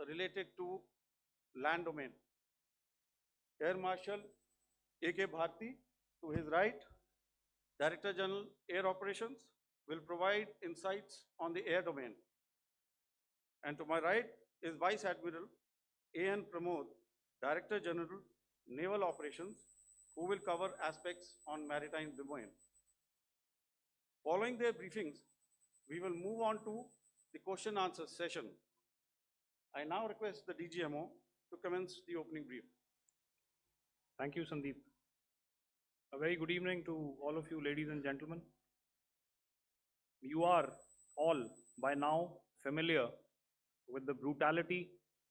related to land domain. Air Marshal A.K. Bharti, to his right, Director General Air Operations, will provide insights on the air domain. And to my right is Vice Admiral A.N. Pramod, Director General Naval Operations, who will cover aspects on maritime domain. Following their briefings, we will move on to the question answer session. I now request the DGMO to commence the opening brief. Thank you, Sandeep. A very good evening to all of you, ladies and gentlemen. You are all by now familiar with the brutality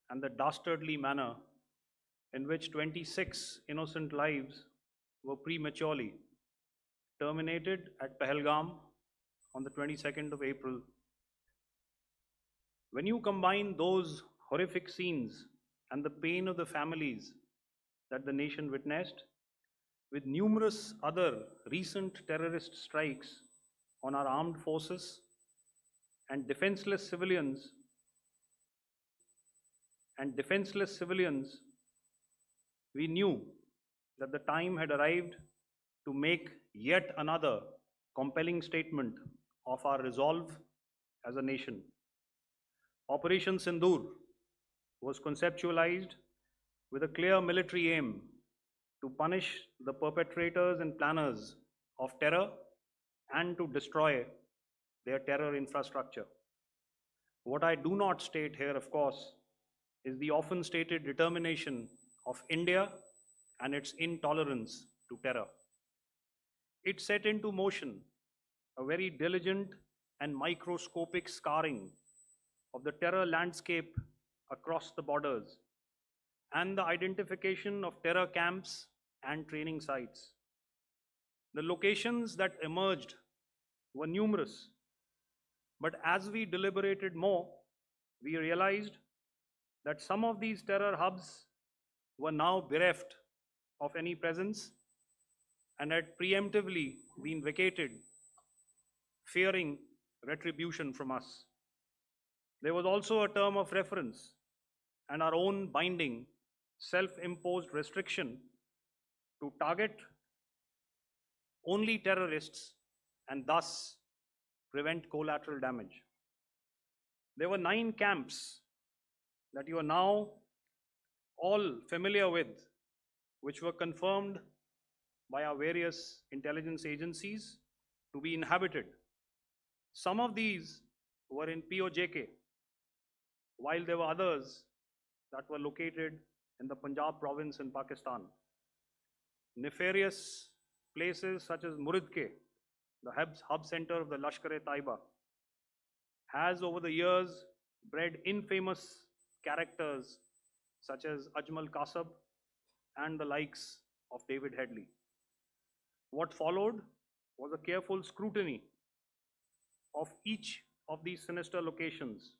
and the dastardly manner in which 26 innocent lives were prematurely terminated at Pahalgam on the 22nd of April. When you combine those horrific scenes and the pain of the families that the nation witnessed with numerous other recent terrorist strikes on our armed forces and defenseless civilians, we knew that the time had arrived to make yet another compelling statement of our resolve as a nation. Operation Sindoor was conceptualized with a clear military aim to punish the perpetrators and planners of terror and to destroy their terror infrastructure. What I do not state here, of course, is the often stated determination of India and its intolerance to terror. It set into motion a very diligent and microscopic scarring of the terror landscape across the borders and the identification of terror camps and training sites. The locations that emerged were numerous, but as we deliberated more, we realized that some of these terror hubs were now bereft of any presence and had preemptively been vacated, fearing retribution from us. There was also a term of reference and our own binding, self-imposed restriction to target only terrorists and thus prevent collateral damage. There were 9 camps that you are now all familiar with, which were confirmed by our various intelligence agencies to be inhabited. Some of these were in POJK, while there were others that were located in the Punjab province in Pakistan. Nefarious places such as Muridke, the hub center of the Lashkar-e-Taiba, has over the years bred infamous characters such as Ajmal Kasab and the likes of David Headley. What followed was a careful scrutiny of each of these sinister locations,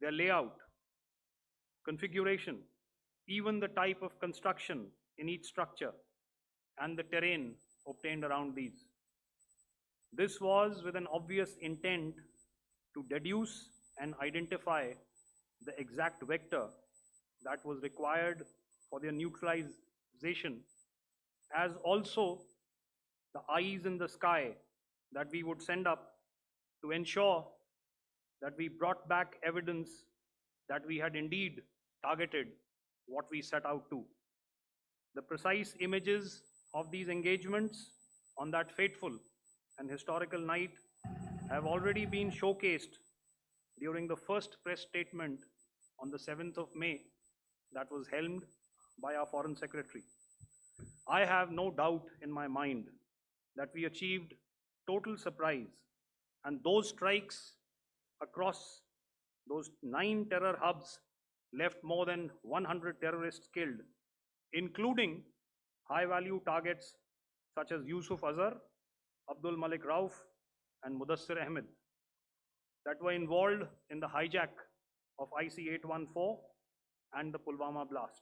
their layout, configuration, even the type of construction in each structure, and the terrain obtained around these. This was with an obvious intent to deduce and identify the exact vector that was required for their neutralization, as also the eyes in the sky that we would send up to ensure that we brought back evidence that we had indeed targeted what we set out to. The precise images of these engagements on that fateful and historical night have already been showcased during the first press statement on the 7th of May that was helmed by our Foreign Secretary. I have no doubt in my mind that we achieved total surprise, and those strikes across those 9 terror hubs left more than 100 terrorists killed, including high-value targets such as Yusuf Azhar, Abdul Malik Rauf, and Mudassir Ahmed that were involved in the hijack of IC-814 and the Pulwama blast.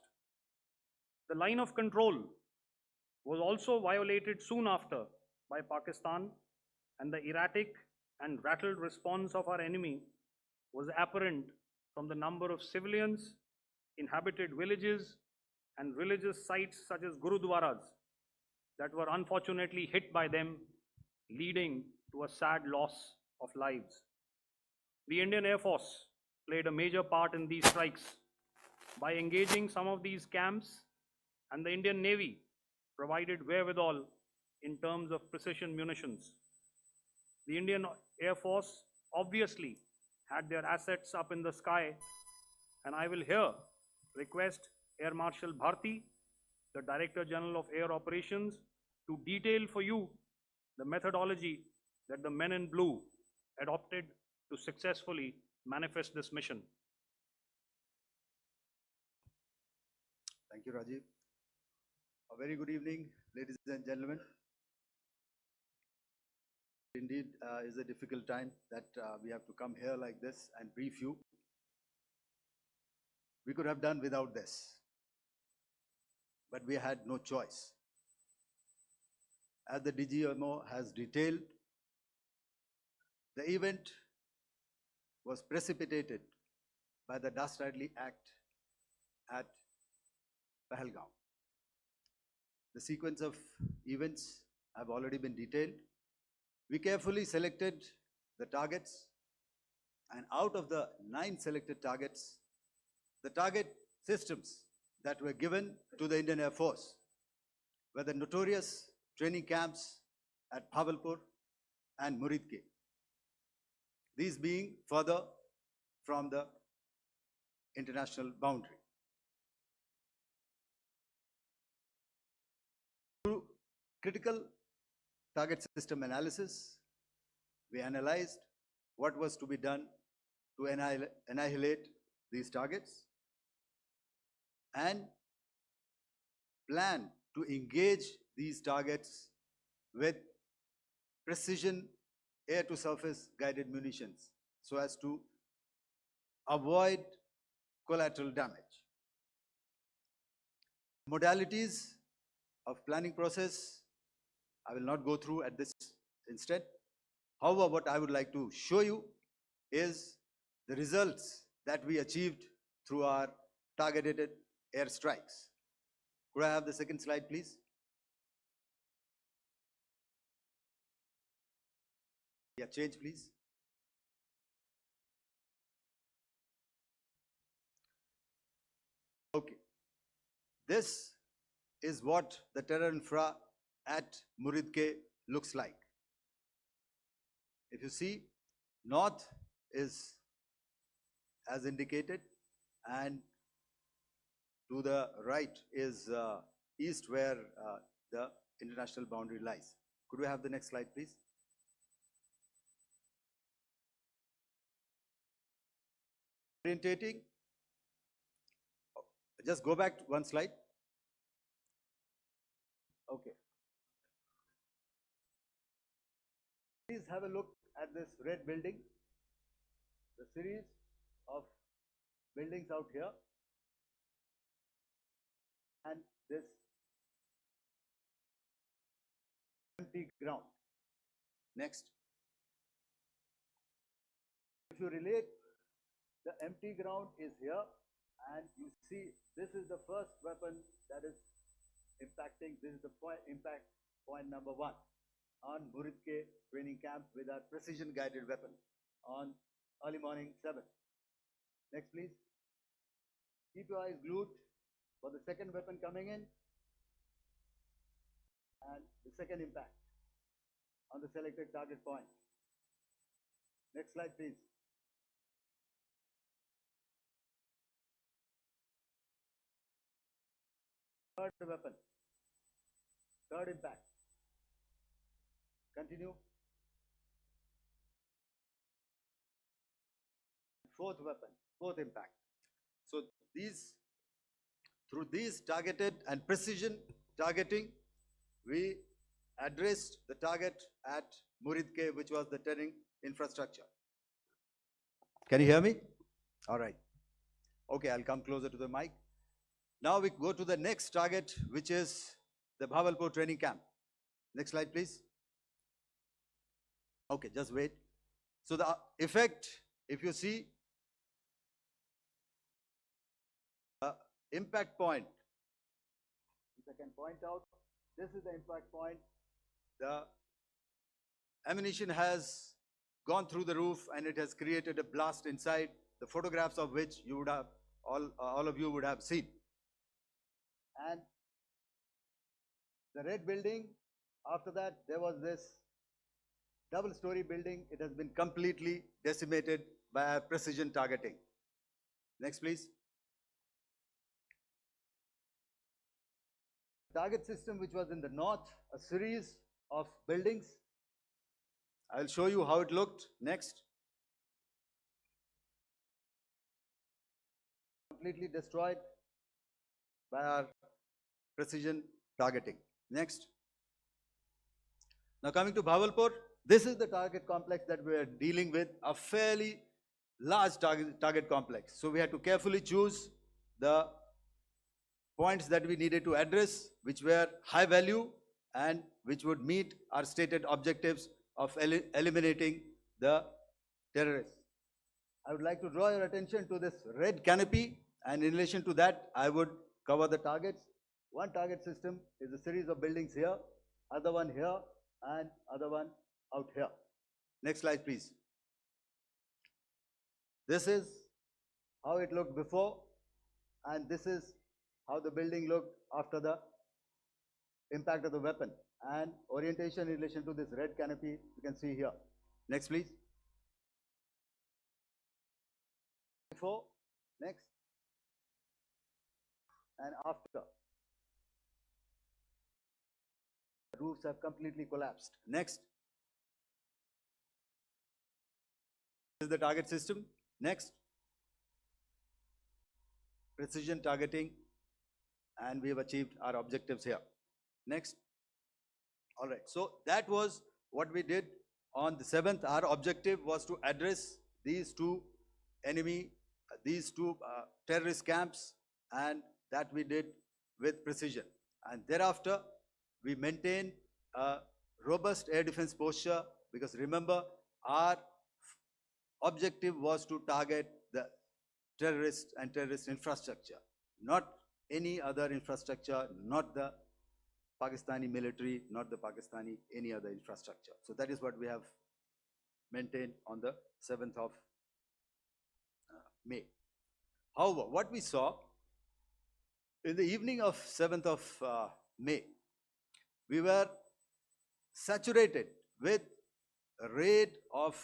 The line of control was also violated soon after by Pakistan, and the erratic and rattled response of our enemy was apparent from the number of civilians, inhabited villages, and religious sites such as Gurudwaras that were unfortunately hit by them, leading to a sad loss of lives. The Indian Air Force played a major part in these strikes by engaging some of these camps, and the Indian Navy provided wherewithal in terms of precision munitions. The Indian Air Force obviously had their assets up in the sky, and I will here request Air Marshal Bharti, the Director General of Air Operations, to detail for you the methodology that the men in blue adopted to successfully manifest this mission. Thank you, Rajiv. A very good evening, ladies and gentlemen. Indeed, is a difficult time that we have to come here like this and brief you. We could have done without this, but we had no choice. As the DGMO has detailed, the event was precipitated by the dastardly act at Pahalgaon. The sequence of events have already been detailed. We carefully selected the targets, and out of the 9 selected targets, the target systems that were given to the Indian Air Force were the notorious training camps at Bhavalpur and Muridke, these being further from the international boundary. Through critical target system analysis, we analyzed what was to be done to annihilate these targets and plan to engage these targets with precision air-to-surface guided munitions so as to avoid collateral damage. Modalities of planning process, I will not go through at this instant. However, what I would like to show you is the results that we achieved through our targeted air strikes. Could I have the second slide, please? Yeah, change, please. Okay. This is what the terror infra at Muridke looks like. If you see, north is as indicated, and to the right is east, where the international boundary lies. Could we have the next slide, please? Orientating. Just go back one slide. Okay. Please have a look at this red building, the series of buildings out here, and this empty ground. Next. If you relate, the empty ground is here, and you see this is the first weapon that is impacting. This is the impact point number 1 on Muridke training camp with our precision guided weapon on early morning 7. Next, please. Keep your eyes glued for the second weapon coming in and the second impact on the selected target point. Next slide, please. Third weapon, third impact. Continue. Fourth weapon, fourth impact. So through these targeted and precision targeting, we addressed the target at Muridke, which was the training infrastructure. Can you hear me? All right. Okay, I'll come closer to the mic. Now we go to the next target, which is the Bhavalpur training camp. Next slide, please. Okay, just wait. So the effect, if you see, impact point. If I can point out, this is the impact point. The ammunition has gone through the roof and it has created a blast inside, the photographs of which you would have, all of you would have seen. And the red building, after that, there was this double-story building. It has been completely decimated by precision targeting. Next, please. Target system, which was in the north, a series of buildings. I'll show you how it looked. Next. Completely destroyed by our precision targeting. Next. Now coming to Bhavalpur, this is the target complex that we are dealing with, a fairly large target complex. So we had to carefully choose the points that we needed to address, which were high value and which would meet our stated objectives of eliminating the terrorists. I would like to draw your attention to this red canopy, and in relation to that, I would cover the targets. One target system is a series of buildings here, other one here, and other one out here. Next slide, please. This is how it looked before, and this is how the building looked after the impact of the weapon. And orientation in relation to this red canopy, you can see here. Next, please. Before, next, and after. The roofs have completely collapsed. Next. This is the target system. Next. Precision targeting, and we have achieved our objectives here. Next. All right, so that was what we did on the 7th. Our objective was to address these two terrorist camps, and that we did with precision. And thereafter, we maintained a robust air defense posture, because remember, our objective was to target the terrorists and terrorist infrastructure, not any other infrastructure, not the Pakistani military, not the Pakistani any other infrastructure. So that is what we have maintained on the 7th of May. However, what we saw in the evening of 7th of May, we were saturated with a raid of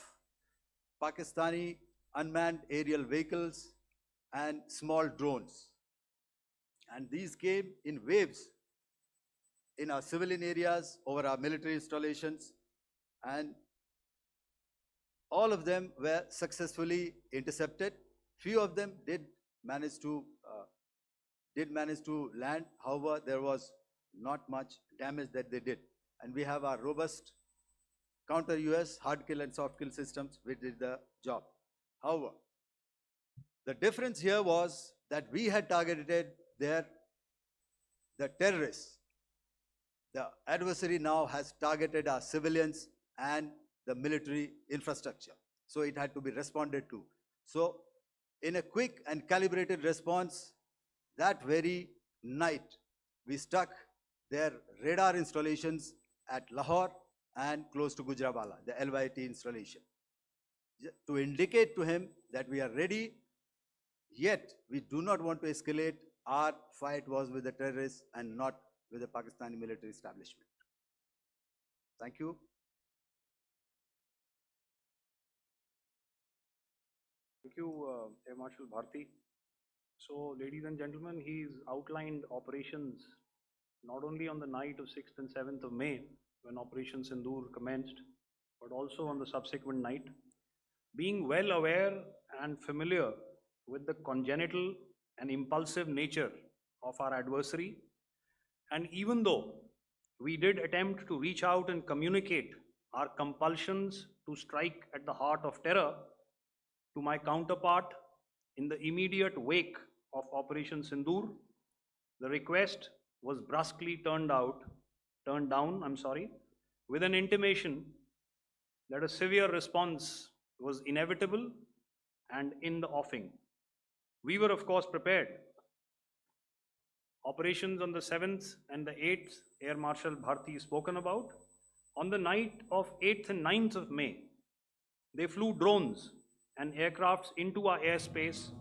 Pakistani unmanned aerial vehicles and small drones. And these came in waves in our civilian areas, over our military installations, and all of them were successfully intercepted. Few of them did manage to land. However, there was not much damage that they did. And we have our robust counter-US hard kill and soft kill systems which did the job. However, the difference here was that we had targeted the terrorists. The adversary now has targeted our civilians and the military infrastructure. So it had to be responded to. So in a quick and calibrated response, that very night, we struck their radar installations at Lahore and close to Gujranwala, the LYT installation, to indicate to him that we are ready, yet we do not want to escalate. Our fight was with the terrorists and not with the Pakistani military establishment. Thank you. Thank you, Air Marshal Bharti. So, ladies and gentlemen, he's outlined operations not only on the night of 6th and 7th of May, when Operation Sindoor commenced, but also on the subsequent night. Being well aware and familiar with the congenital and impulsive nature of our adversary, and even though we did attempt to reach out and communicate our compulsions to strike at the heart of terror to my counterpart in the immediate wake of Operation Sindoor, the request was brusquely turned down, with an intimation that a severe response was inevitable and in the offing. We were, of course, prepared Operations on the 7th and the 8th, Air Marshal Bharti spoken about. On the night of 8th and 9th of May, they flew drones and aircrafts into our airspace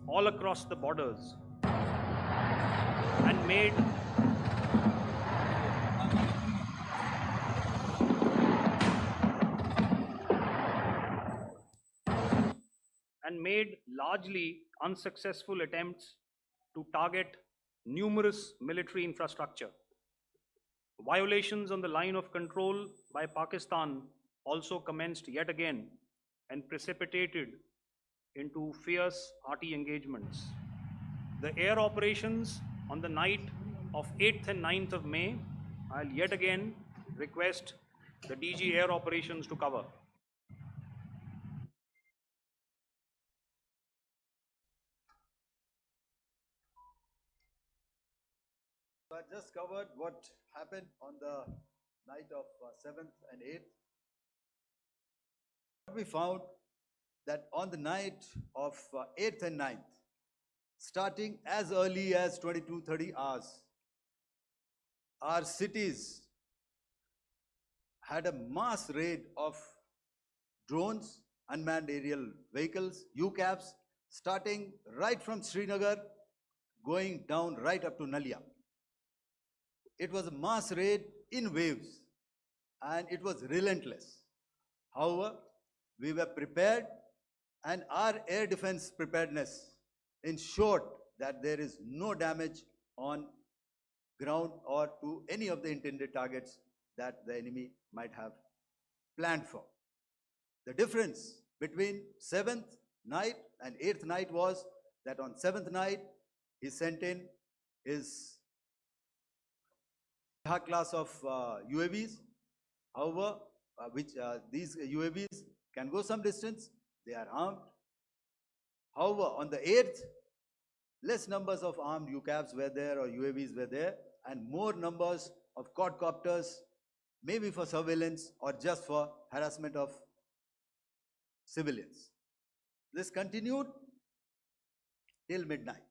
all across the borders and made largely unsuccessful attempts to target numerous military infrastructure. Violations on the line of control by Pakistan also commenced yet again and precipitated into fierce RT engagements. The air operations on the night of 8th and 9th of May, I'll yet again request the DG Air Operations to cover. So I just covered what happened on the night of 7th and 8th. What we found that on the night of 8th and 9th, starting as early as 22:30 hours, our cities had a mass raid of drones, unmanned aerial vehicles, UCAVs, starting right from Srinagar, going down right up to Nalia. It was a mass raid in waves, and it was relentless. However, we were prepared, and our air defense preparedness ensured that there is no damage on ground or to any of the intended targets that the enemy might have planned for. The difference between 7th night and 8th night was that on 7th night, he sent in his class of UAVs. However, these UAVs can go some distance, they are armed. However, on the 8th, less numbers of armed UCAVs were there or UAVs were there, and more numbers of quadcopters, maybe for surveillance or just for harassment of civilians. This continued till midnight.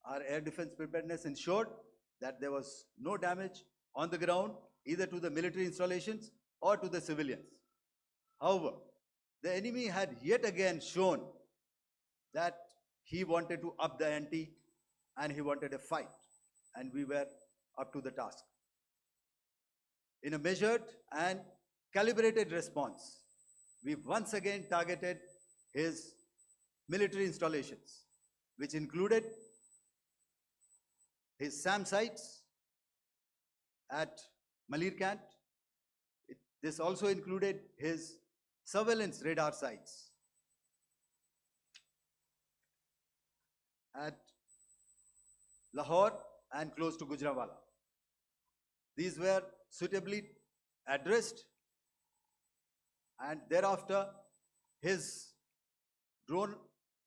Our air defense preparedness ensured that there was no damage on the ground, either to the military installations or to the civilians. However, the enemy had yet again shown that he wanted to up the ante and he wanted a fight, and we were up to the task. In a measured and calibrated response, we once again targeted his military installations, which included his SAM sites at Malirkant. This also included his surveillance radar sites at Lahore and close to Gujranwala. These were suitably addressed, and thereafter his drone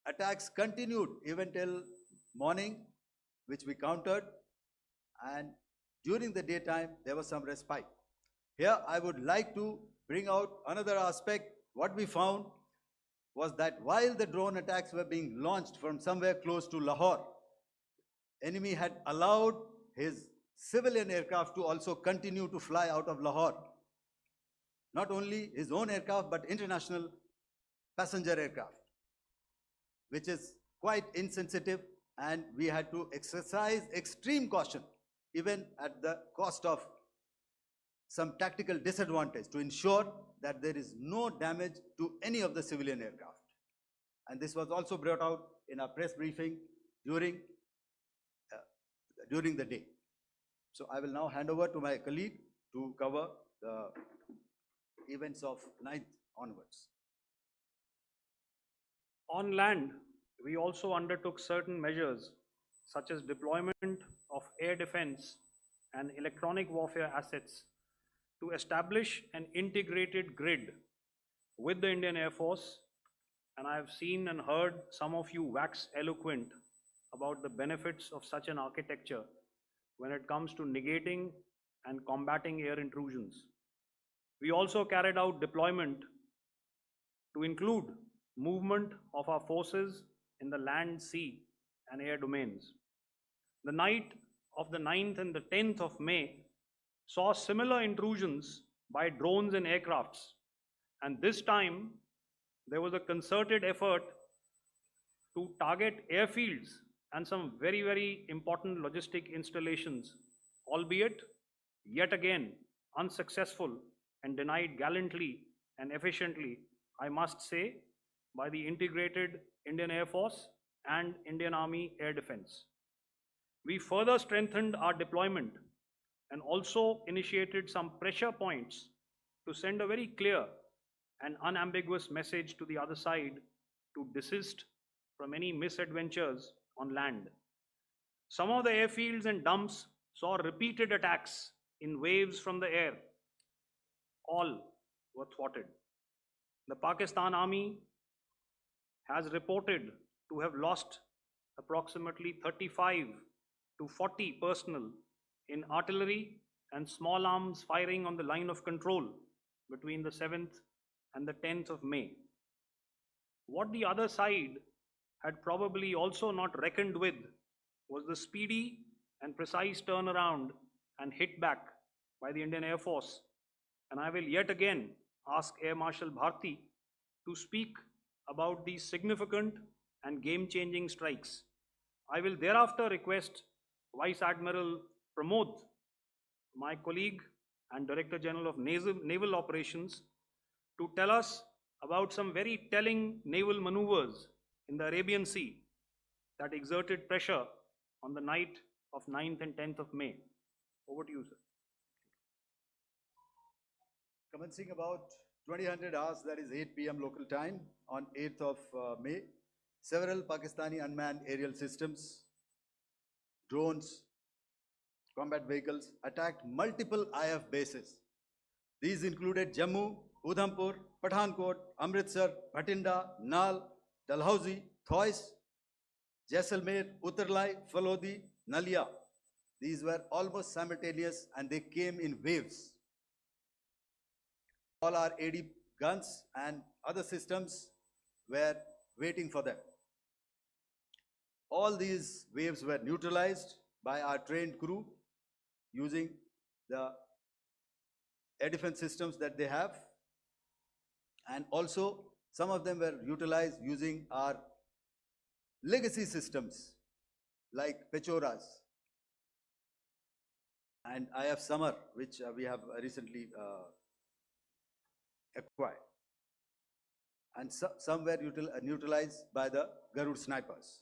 attacks continued even till morning, which we countered, and during the daytime there was some respite. Here I would like to bring out another aspect. What we found was that while the drone attacks were being launched from somewhere close to Lahore, enemy had allowed his civilian aircraft to also continue to fly out of Lahore. Not only his own aircraft, but international passenger aircraft, which is quite insensitive, and we had to exercise extreme caution, even at the cost of some tactical disadvantage, to ensure that there is no damage to any of the civilian aircraft. And this was also brought out in our press briefing during the day. So I will now hand over to my colleague to cover the events of 9th onwards. On land, we also undertook certain measures such as deployment of air defense and electronic warfare assets to establish an integrated grid with the Indian Air Force, and I have seen and heard some of you wax eloquent about the benefits of such an architecture when it comes to negating and combating air intrusions. We also carried out deployment to include movement of our forces in the land, sea, and air domains. The night of the 9th and the 10th of May saw similar intrusions by drones and aircrafts. And this time, there was a concerted effort to target airfields and some very, very important logistic installations, albeit yet again unsuccessful and denied gallantly and efficiently, I must say, by the integrated Indian Air Force and Indian Army Air Defense. We further strengthened our deployment and also initiated some pressure points to send a very clear and unambiguous message to the other side to desist from any misadventures on land. Some of the airfields and dumps saw repeated attacks in waves from the air. All were thwarted. The Pakistan Army has reported to have lost approximately 35 to 40 personnel in artillery and small arms firing on the line of control between the 7th and the 10th of May. What the other side had probably also not reckoned with was the speedy and precise turnaround and hit back by the Indian Air Force. And I will yet again ask Air Marshal Bharti to speak about these significant and game-changing strikes. I will thereafter request Vice Admiral Pramod, my colleague and Director General of Naval Operations, to tell us about some very telling naval maneuvers in the Arabian Sea that exerted pressure on the night of 9th and 10th of May. Over to you, sir. Commencing about 2000 hours, that is 8 p.m. local time, on 8th of May, several Pakistani unmanned aerial systems, drones, combat vehicles attacked multiple IF bases. These included Jammu, Udhampur, Pathankot, Amritsar, Bhatinda, Nal, Dalhousie, Thois, Jaisalmer, Uttarlai, Falodi, Nalia. These were almost simultaneous and they came in waves. All our AD guns and other systems were waiting for them. All these waves were neutralized by our trained crew using the air defense systems that they have, and also some of them were utilized using our legacy systems like Pechoras and IF Summer, which we have recently acquired. And some were neutralized by the Garud snipers.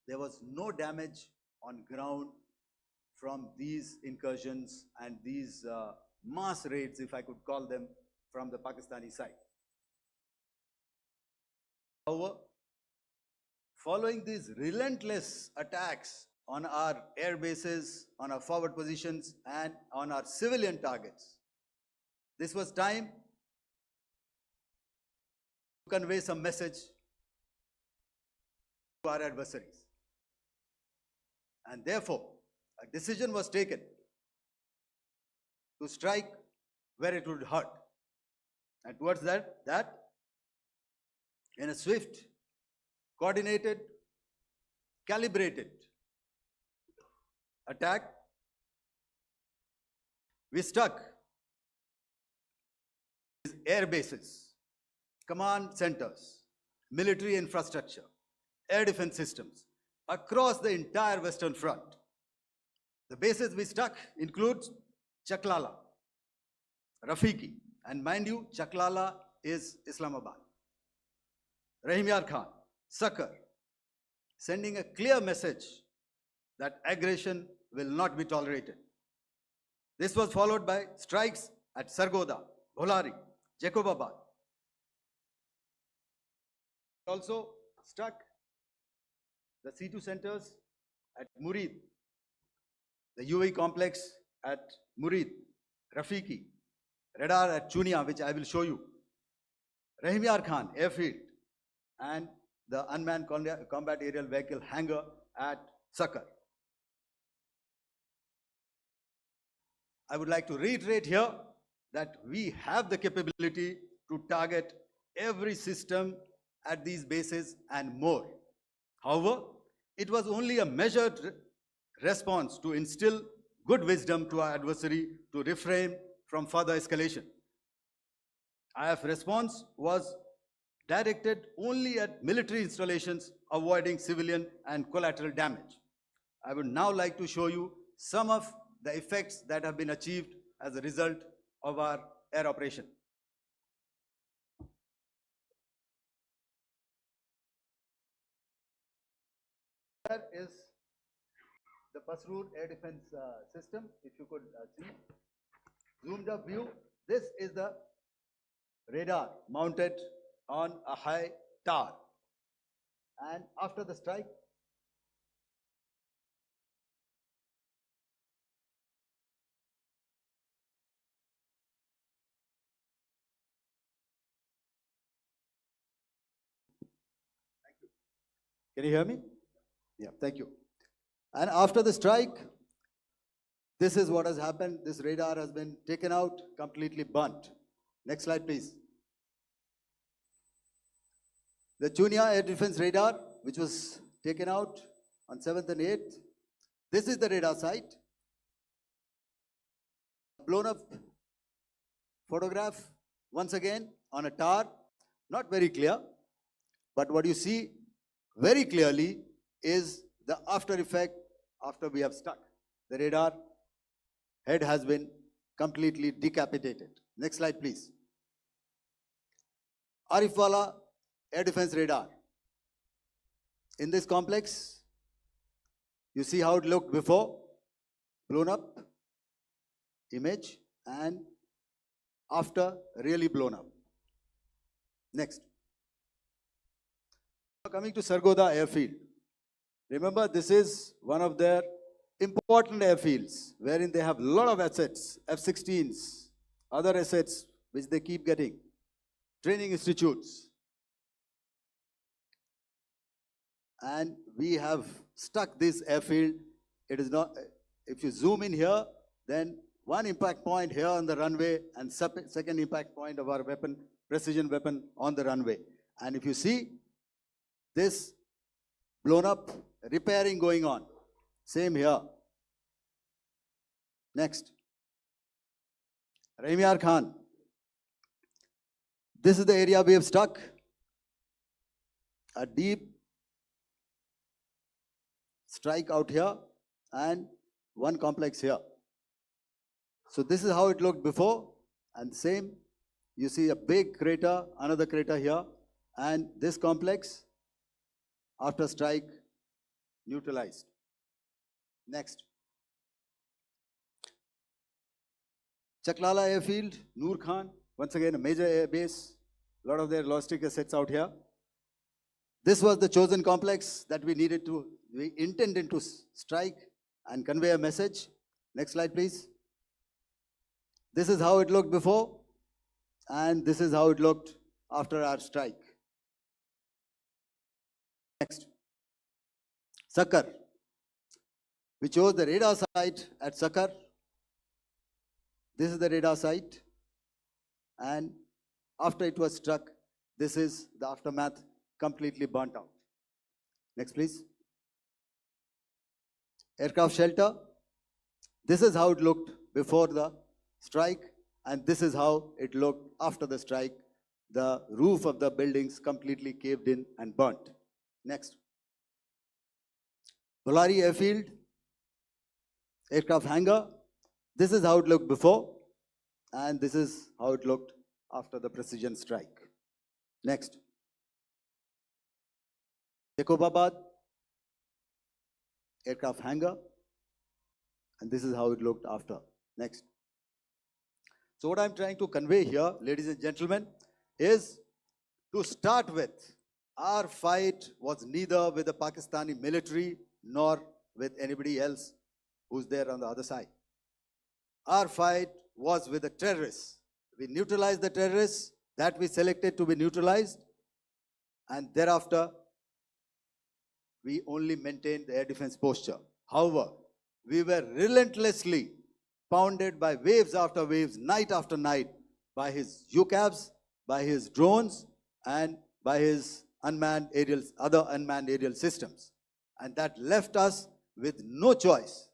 There was no damage on ground from these incursions and these mass raids, if I could call them, from the Pakistani side. However, following these relentless attacks on our air bases, on our forward positions, and on our civilian targets, this was time to convey some message to our adversaries. And therefore, a decision was taken to strike where it would hurt. And towards that in a swift, coordinated, calibrated attack, we struck air bases, command centers, military infrastructure, air defense systems across the entire Western Front. The bases we struck includes Chaklala, Rafiki, and mind you, Chaklala is Islamabad. Rahim Yar Khan, Sakar, sending a clear message that aggression will not be tolerated. This was followed by strikes at Sargoda, Bholari, Jacobabad. Also struck the C2 centers at Murid, the UAE complex at Murid, Rafiki, radar at Chunia, which I will show you, Rahim Yar Khan airfield, and the unmanned combat aerial vehicle hangar at Sakar. I would like to reiterate here that we have the capability to target every system at these bases and more. However, it was only a measured response to instill good wisdom to our adversary to refrain from further escalation. IF response was directed only at military installations, avoiding civilian and collateral damage. I would now like to show you some of the effects that have been achieved as a result of our air operation. Here is the Pasroor air defense system. If you could see, zoomed up view. This is the radar mounted on a high tower. And after the strike, can you hear me? Yeah, thank you. And after the strike, this is what has happened. This radar has been taken out, completely burnt. Next slide, please. The Chunia air defense radar, which was taken out on 7th and 8th. This is the radar site. Blown up photograph, once again, on a tower. Not very clear, but what you see very clearly is the after effect after we have stuck. The radar head has been completely decapitated. Next slide, please. Arifwala air defense radar. In this complex, you see how it looked before, blown up image, and after really blown up. Next. Coming to Sargodha airfield. Remember, this is one of their important airfields wherein they have a lot of assets, F-16s, other assets which they keep getting, training institutes. And we have stuck this airfield. It is not, if you zoom in here, then one impact point here on the runway and second impact point of our weapon, precision weapon on the runway. And if you see, this blown up, repairing going on. Same here. Next. Rahimyar Khan. This is the area we have stuck. A deep strike out here and one complex here. So this is how it looked before, and same, you see a big crater, another crater here, and this complex after strike neutralized. Next. Chaklala airfield, Noor Khan, once again a major air base, a lot of their logistic assets out here. This was the chosen complex that we intended to strike and convey a message. Next slide, please. This is how it looked before, and this is how it looked after our strike. Next. Sakar. We chose the radar site at Sakar. This is the radar site, and after it was struck, this is the aftermath, completely burnt out. Next, please. Aircraft shelter. This is how it looked before the strike, and this is how it looked after the strike. The roof of the buildings completely caved in and burnt. Next. Bolari airfield, aircraft hangar. This is how it looked before, and this is how it looked after the precision strike. Next. Jacobabad, aircraft hangar, and this is how it looked after. Next. So what I'm trying to convey here, ladies and gentlemen, is to start with, our fight was neither with the Pakistani military nor with anybody else who's there on the other side. Our fight was with the terrorists. We neutralized the terrorists that we selected to be neutralized, and thereafter, we only maintained the air defense posture. However, we were relentlessly pounded by waves after waves, night after night, by his UCAVs, by his drones, and by his other unmanned aerial systems. And that left us with no choice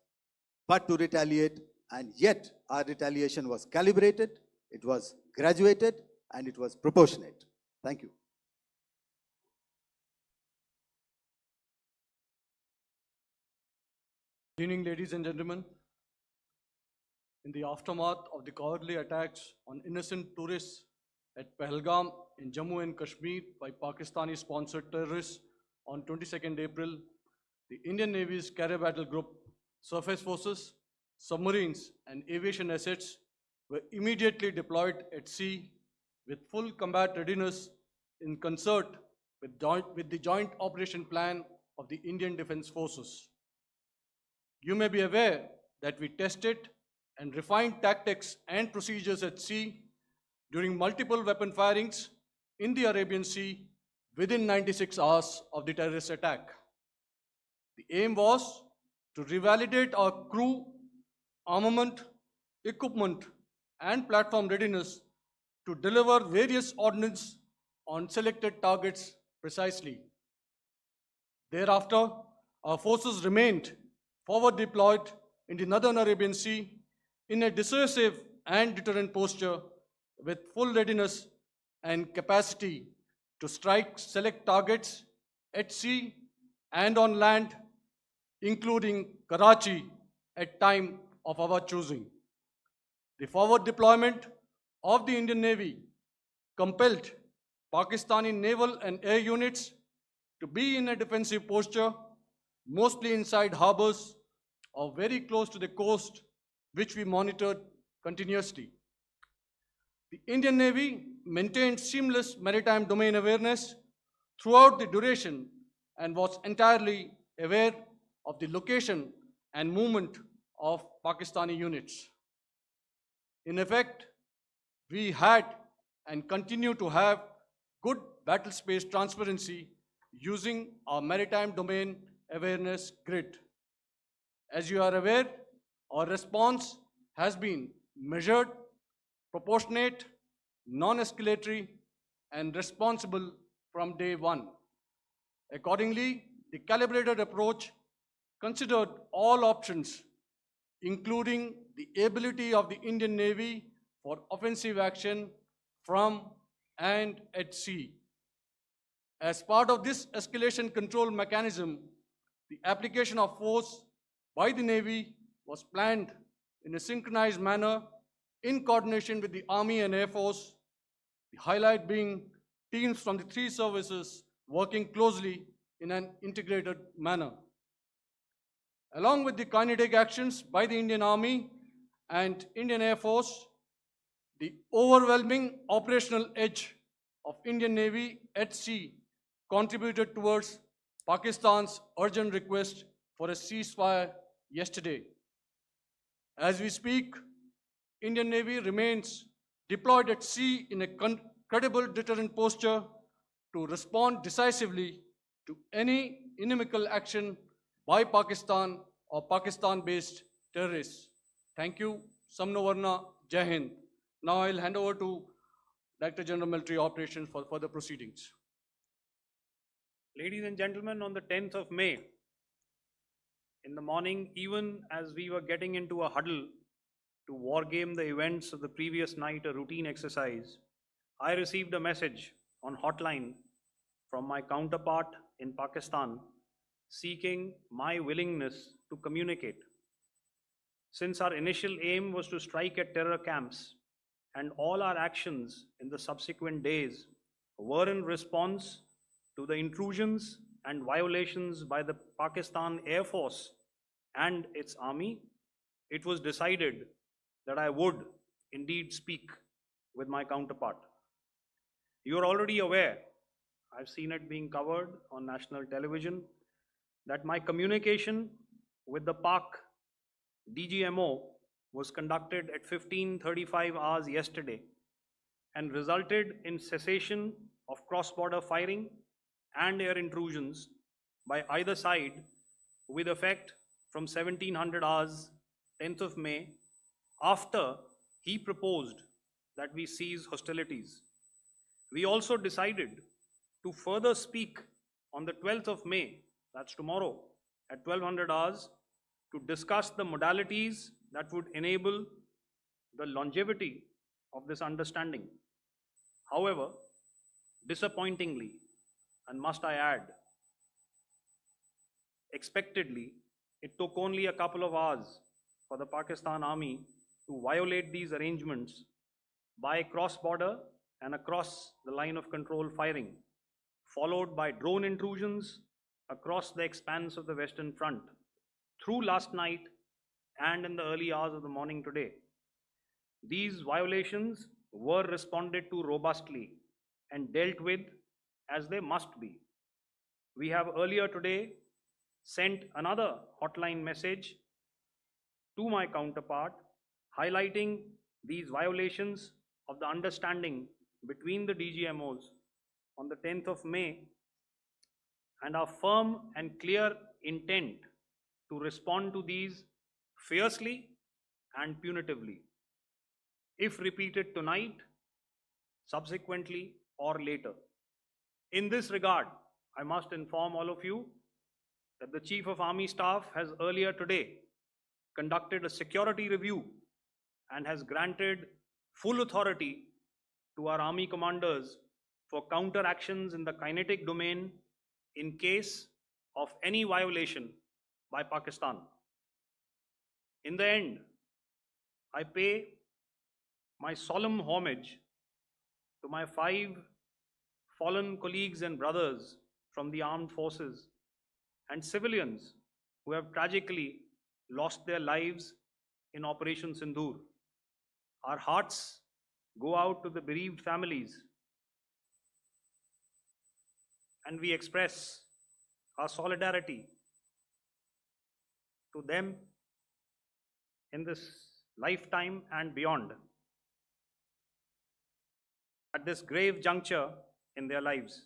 but to retaliate, and yet our retaliation was calibrated, it was graduated, and it was proportionate. Thank you. Good evening, ladies and gentlemen. In the aftermath of the cowardly attacks on innocent tourists at Pahalgam in Jammu and Kashmir by Pakistani-sponsored terrorists on 22nd April, the Indian Navy's Carrier Battle Group, surface forces, submarines, and aviation assets were immediately deployed at sea with full combat readiness in concert with the Joint Operation Plan of the Indian Defence Forces. You may be aware that we tested and refined tactics and procedures at sea during multiple weapon firings in the Arabian Sea within 96 hours of the terrorist attack. The aim was to revalidate our crew, armament, equipment, and platform readiness to deliver various ordnance on selected targets precisely. Thereafter, our forces remained forward deployed in the Northern Arabian Sea in a dissuasive and deterrent posture with full readiness and capacity to strike select targets at sea and on land, including Karachi at time of our choosing. The forward deployment of the Indian Navy compelled Pakistani naval and air units to be in a defensive posture, mostly inside harbors or very close to the coast, which we monitored continuously. The Indian Navy maintained seamless maritime domain awareness throughout the duration and was entirely aware of the location and movement of Pakistani units. In effect, we had and continue to have good battle space transparency using our maritime domain awareness grid. As you are aware, our response has been measured, proportionate, non-escalatory, and responsible from day one. Accordingly, the calibrated approach considered all options, including the ability of the Indian Navy for offensive action from and at sea. As part of this escalation control mechanism, the application of force by the Navy was planned in a synchronized manner in coordination with the Army and Air Force, the highlight being teams from the three services working closely in an integrated manner. Along with the kinetic actions by the Indian Army and Indian Air Force, the overwhelming operational edge of Indian Navy at sea contributed towards Pakistan's urgent request for a ceasefire yesterday. As we speak, Indian Navy remains deployed at sea in a credible deterrent posture to respond decisively to any inimical action by Pakistan or Pakistan-based terrorists. Thank you. Samno Varna, Jai Hind. Now I'll hand over to Director General Military Operations for further proceedings. Ladies and gentlemen, on the 10th of May, in the morning, even as we were getting into a huddle to wargame the events of the previous night, a routine exercise, I received a message on hotline from my counterpart in Pakistan seeking my willingness to communicate. Since our initial aim was to strike at terror camps, and all our actions in the subsequent days were in response to the intrusions and violations by the Pakistan Air Force and its army, it was decided that I would indeed speak with my counterpart. You are already aware, I've seen it being covered on national television, that my communication with the Pak DGMO was conducted at 15:35 hours yesterday and resulted in cessation of cross-border firing and air intrusions by either side with effect from 1700 hours 10th of May, after he proposed that we cease hostilities. We also decided to further speak on the 12th of May, that's tomorrow, at 1200 hours to discuss the modalities that would enable the longevity of this understanding. However, disappointingly, and must I add, expectedly, it took only a couple of hours for the Pakistan Army to violate these arrangements by cross-border and across the line of control firing, followed by drone intrusions across the expanse of the Western Front through last night and in the early hours of the morning today. These violations were responded to robustly and dealt with as they must be. We have earlier today sent another hotline message to my counterpart highlighting these violations of the understanding between the DGMOs on the 10th of May and our firm and clear intent to respond to these fiercely and punitively, if repeated tonight, subsequently, or later. In this regard, I must inform all of you that the Chief of Army Staff has earlier today conducted a security review and has granted full authority to our Army commanders for counter actions in the kinetic domain in case of any violation by Pakistan. In the end, I pay my solemn homage to my 5 fallen colleagues and brothers from the armed forces and civilians who have tragically lost their lives in Operation Sindoor. Our hearts go out to the bereaved families, and we express our solidarity to them in this lifetime and beyond, at this grave juncture in their lives.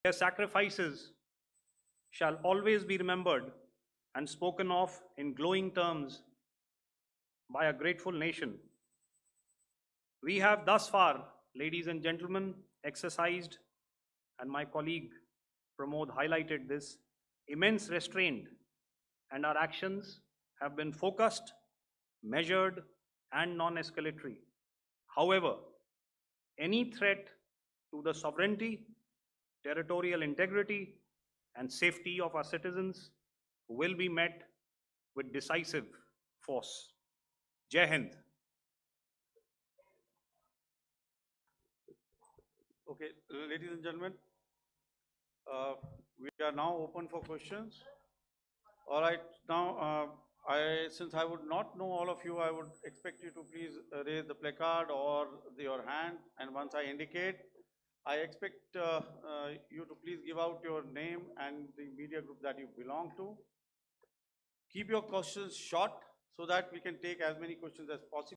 Their sacrifices shall always be remembered and spoken of in glowing terms by a grateful nation. We have thus far, ladies and gentlemen, exercised, and my colleague Pramod highlighted this, immense restraint, and our actions have been focused, measured, and non-escalatory. However, any threat to the sovereignty, territorial integrity, and safety of our citizens will be met with decisive force. Jai Hind. Okay, ladies and gentlemen, we are now open for questions. All right, now since I would not know all of you, I would expect you to please raise the placard or your hand, and once I indicate, I expect you to please give out your name and the media group that you belong to. Keep your questions short so that we can take as many questions as possible.